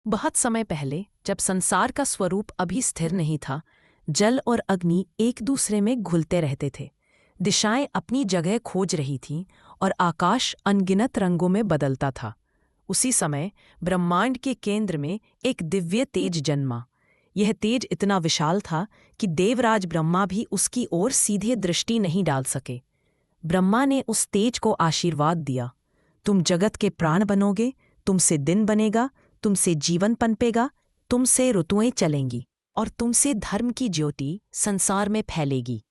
बहुत समय पहले, जब संसार का स्वरूप अभी स्थिर नहीं था, जल और अग्नि एक दूसरे में घुलते रहते थे। दिशाएं अपनी जगह खोज रही थीं और आकाश अनगिनत रंगों में बदलता था। उसी समय ब्रह्मांड के केंद्र में एक दिव्य तेज जन्मा। यह तेज इतना विशाल था कि देवराज ब्रह्मा भी उसकी ओर सीधे दृष्टि नहीं डाल सके। ब्रह्मा ने उस तेज को आशीर्वाद दिया, तुम जगत के प्राण बनोगे, तुमसे दिन बनेगा, तुमसे जीवन पनपेगा, तुमसे ऋतुएं चलेंगी और तुमसे धर्म की ज्योति संसार में फैलेगी।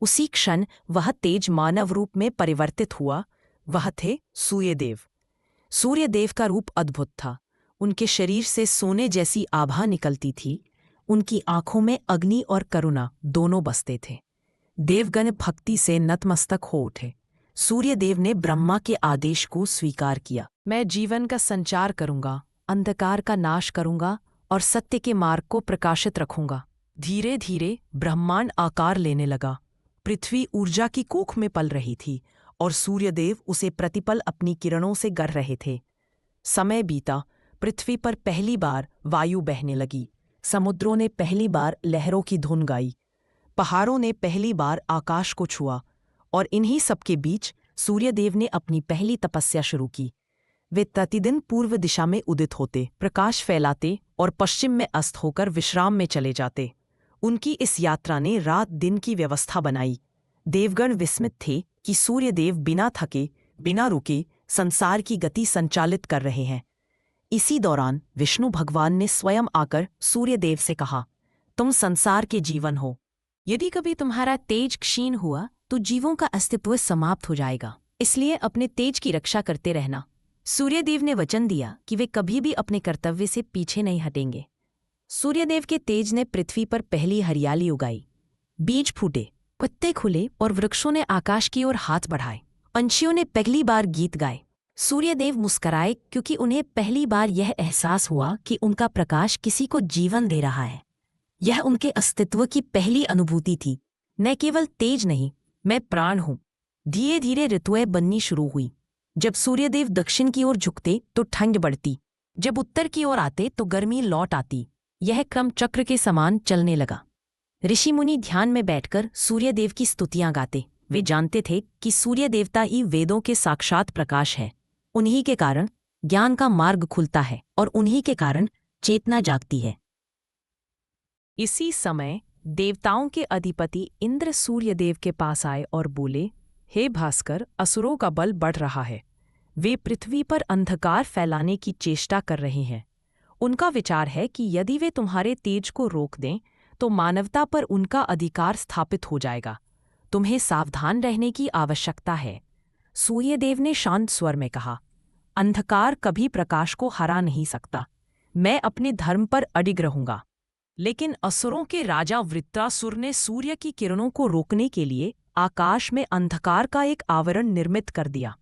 उसी क्षण वह तेज मानव रूप में परिवर्तित हुआ। वह थे सूर्यदेव। सूर्यदेव का रूप अद्भुत था। उनके शरीर से सोने जैसी आभा निकलती थी। उनकी आंखों में अग्नि और करुणा दोनों बसते थे। देवगण भक्ति से नतमस्तक हो उठे। सूर्यदेव ने ब्रह्मा के आदेश को स्वीकार किया। मैं जीवन का संचार करूंगा, अंधकार का नाश करूंगा और सत्य के मार्ग को प्रकाशित रखूंगा। धीरे धीरे ब्रह्मांड आकार लेने लगा। पृथ्वी ऊर्जा की कोख में पल रही थी और सूर्यदेव उसे प्रतिपल अपनी किरणों से गर रहे थे। समय बीता। पृथ्वी पर पहली बार वायु बहने लगी। समुद्रों ने पहली बार लहरों की धुन गाई। पहाड़ों ने पहली बार आकाश को छुआ और इन्हीं सबके बीच सूर्यदेव ने अपनी पहली तपस्या शुरू की। वे प्रतिदिन पूर्व दिशा में उदित होते, प्रकाश फैलाते और पश्चिम में अस्त होकर विश्राम में चले जाते। उनकी इस यात्रा ने रात दिन की व्यवस्था बनाई। देवगण विस्मित थे कि सूर्यदेव बिना थके, बिना रुके संसार की गति संचालित कर रहे हैं। इसी दौरान विष्णु भगवान ने स्वयं आकर सूर्यदेव से कहा, तुम संसार के जीवन हो। यदि कभी तुम्हारा तेज क्षीण हुआ तो जीवों का अस्तित्व समाप्त हो जाएगा। इसलिए अपने तेज की रक्षा करते रहना। सूर्यदेव ने वचन दिया कि वे कभी भी अपने कर्तव्य से पीछे नहीं हटेंगे। सूर्यदेव के तेज ने पृथ्वी पर पहली हरियाली उगाई। बीज फूटे, पत्ते खुले और वृक्षों ने आकाश की ओर हाथ बढ़ाए। पंछियों ने पहली बार गीत गाए। सूर्यदेव मुस्कराए क्योंकि उन्हें पहली बार यह एहसास हुआ कि उनका प्रकाश किसी को जीवन दे रहा है। यह उनके अस्तित्व की पहली अनुभूति थी। न केवल तेज नहीं, मैं प्राण हूं। धीरे धीरे ऋतुएं बननी शुरू हुई। जब सूर्यदेव दक्षिण की ओर झुकते तो ठंड बढ़ती, जब उत्तर की ओर आते तो गर्मी लौट आती। यह क्रम चक्र के समान चलने लगा। ऋषि मुनि ध्यान में बैठकर सूर्यदेव की स्तुतियां गाते। वे जानते थे कि सूर्य देवता ही वेदों के साक्षात प्रकाश है। उन्हीं के कारण ज्ञान का मार्ग खुलता है और उन्हीं के कारण चेतना जागती है। इसी समय देवताओं के अधिपति इंद्र सूर्यदेव के पास आए और बोले, हे भास्कर, असुरों का बल बढ़ रहा है। वे पृथ्वी पर अंधकार फैलाने की चेष्टा कर रहे हैं। उनका विचार है कि यदि वे तुम्हारे तेज को रोक दें तो मानवता पर उनका अधिकार स्थापित हो जाएगा। तुम्हें सावधान रहने की आवश्यकता है। सूर्यदेव ने शांत स्वर में कहा, अंधकार कभी प्रकाश को हरा नहीं सकता। मैं अपने धर्म पर अडिग रहूंगा। लेकिन असुरों के राजा वृत्रासुर ने सूर्य की किरणों को रोकने के लिए आकाश में अंधकार का एक आवरण निर्मित कर दिया।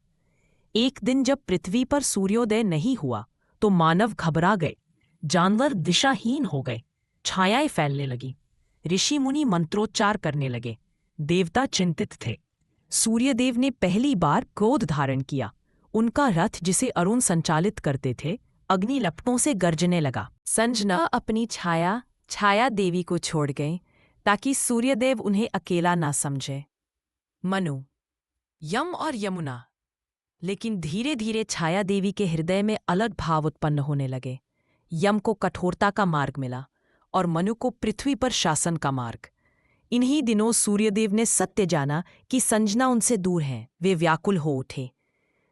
एक दिन जब पृथ्वी पर सूर्योदय नहीं हुआ तो मानव घबरा गए, जानवर दिशाहीन हो गए, छायाएं फैलने लगी, ऋषि मुनि मंत्रोच्चार करने लगे, देवता चिंतित थे। सूर्यदेव ने पहली बार क्रोध धारण किया। उनका रथ, जिसे अरुण संचालित करते थे, अग्नि लपटों से गरजने लगा। संजना अपनी छाया देवी को छोड़ गए ताकि सूर्यदेव उन्हें अकेला ना समझे। मनु, यम और यमुना। लेकिन धीरे धीरे छाया देवी के हृदय में अलग भाव उत्पन्न होने लगे। यम को कठोरता का मार्ग मिला और मनु को पृथ्वी पर शासन का मार्ग। इन्हीं दिनों सूर्यदेव ने सत्य जाना कि संजना उनसे दूर है। वे व्याकुल हो उठे।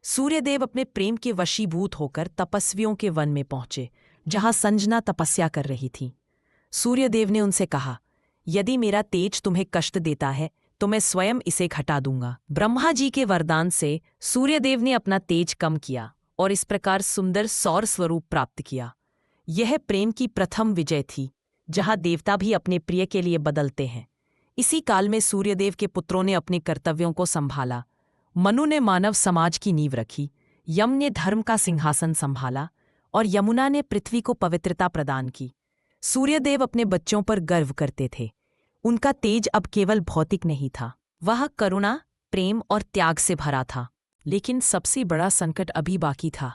सूर्यदेव अपने प्रेम के वशीभूत होकर तपस्वियों के वन में पहुंचे, जहां संजना तपस्या कर रही थी। सूर्यदेव ने उनसे कहा, यदि मेरा तेज तुम्हें कष्ट देता है तो मैं स्वयं इसे घटा दूंगा। ब्रह्मा जी के वरदान से सूर्यदेव ने अपना तेज कम किया और इस प्रकार सुंदर सौर स्वरूप प्राप्त किया। यह प्रेम की प्रथम विजय थी, जहां देवता भी अपने प्रिय के लिए बदलते हैं। इसी काल में सूर्यदेव के पुत्रों ने अपने कर्तव्यों को संभाला। मनु ने मानव समाज की नींव रखी, यम ने धर्म का सिंहासन संभाला और यमुना ने पृथ्वी को पवित्रता प्रदान की। सूर्यदेव अपने बच्चों पर गर्व करते थे। उनका तेज अब केवल भौतिक नहीं था, वह करुणा, प्रेम और त्याग से भरा था। लेकिन सबसे बड़ा संकट अभी बाकी था।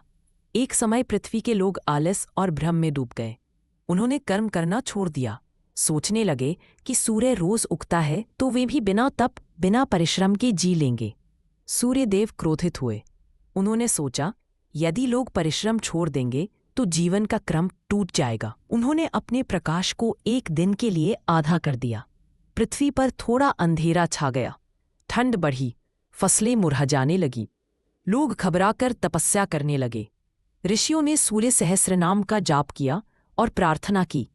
एक समय पृथ्वी के लोग आलस और भ्रम में डूब गए। उन्होंने कर्म करना छोड़ दिया। सोचने लगे कि सूर्य रोज उगता है तो वे भी बिना तप, बिना परिश्रम के जी लेंगे। सूर्यदेव क्रोधित हुए। उन्होंने सोचा, यदि लोग परिश्रम छोड़ देंगे तो जीवन का क्रम टूट जाएगा। उन्होंने अपने प्रकाश को एक दिन के लिए आधा कर दिया। पृथ्वी पर थोड़ा अंधेरा छा गया। ठंड बढ़ी, फसलें मुरझाने लगी। लोग घबराकर तपस्या करने लगे। ऋषियों ने सूर्य सहस्रनाम का जाप किया और प्रार्थना की,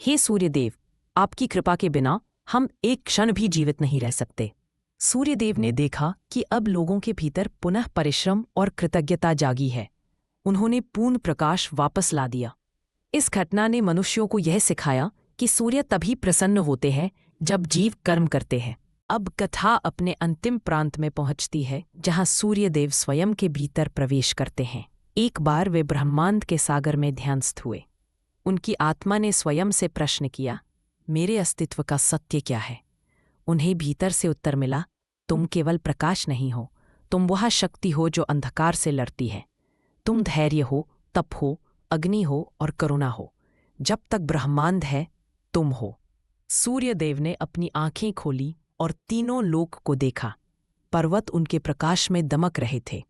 हे सूर्यदेव, आपकी कृपा के बिना हम एक क्षण भी जीवित नहीं रह सकते। सूर्यदेव ने देखा कि अब लोगों के भीतर पुनः परिश्रम और कृतज्ञता जागी है। उन्होंने पूर्ण प्रकाश वापस ला दिया। इस घटना ने मनुष्यों को यह सिखाया कि सूर्य तभी प्रसन्न होते हैं जब जीव कर्म करते हैं। अब कथा अपने अंतिम प्रांत में पहुंचती है, जहां सूर्यदेव स्वयं के भीतर प्रवेश करते हैं। एक बार वे ब्रह्मांड के सागर में ध्यानस्थ हुए। उनकी आत्मा ने स्वयं से प्रश्न किया, मेरे अस्तित्व का सत्य क्या है? उन्हें भीतर से उत्तर मिला, तुम केवल प्रकाश नहीं हो, तुम वह शक्ति हो जो अंधकार से लड़ती है। तुम धैर्य हो, तप हो, अग्नि हो और करुणा हो। जब तक ब्रह्मांड है, तुम हो। सूर्यदेव ने अपनी आंखें खोली और तीनों लोक को देखा। पर्वत उनके प्रकाश में दमक रहे थे।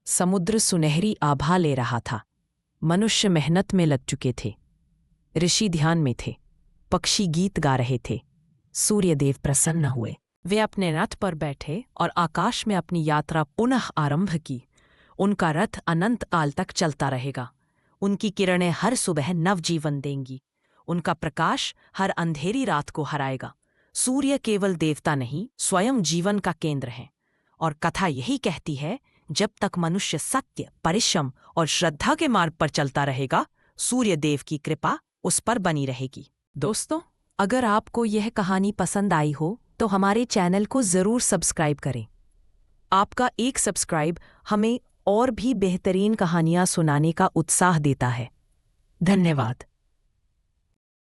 समुद्र सुनहरी आभा ले रहा था। मनुष्य मेहनत में लग चुके थे। ऋषि ध्यान में थे। पक्षी गीत गा रहे थे। सूर्यदेव प्रसन्न हुए। वे अपने रथ पर बैठे और आकाश में अपनी यात्रा पुनः आरंभ की। उनका रथ अनंत काल तक चलता रहेगा। उनकी किरणें हर सुबह नवजीवन देंगी। उनका प्रकाश हर अंधेरी रात को हराएगा। सूर्य केवल देवता नहीं, स्वयं जीवन का केंद्र है। और कथा यही कहती है, जब तक मनुष्य सत्य, परिश्रम और श्रद्धा के मार्ग पर चलता रहेगा, सूर्यदेव की कृपा उस पर बनी रहेगी। दोस्तों, अगर आपको यह कहानी पसंद आई हो तो हमारे चैनल को जरूर सब्सक्राइब करें। आपका एक सब्सक्राइब हमें और भी बेहतरीन कहानियां सुनाने का उत्साह देता है। धन्यवाद।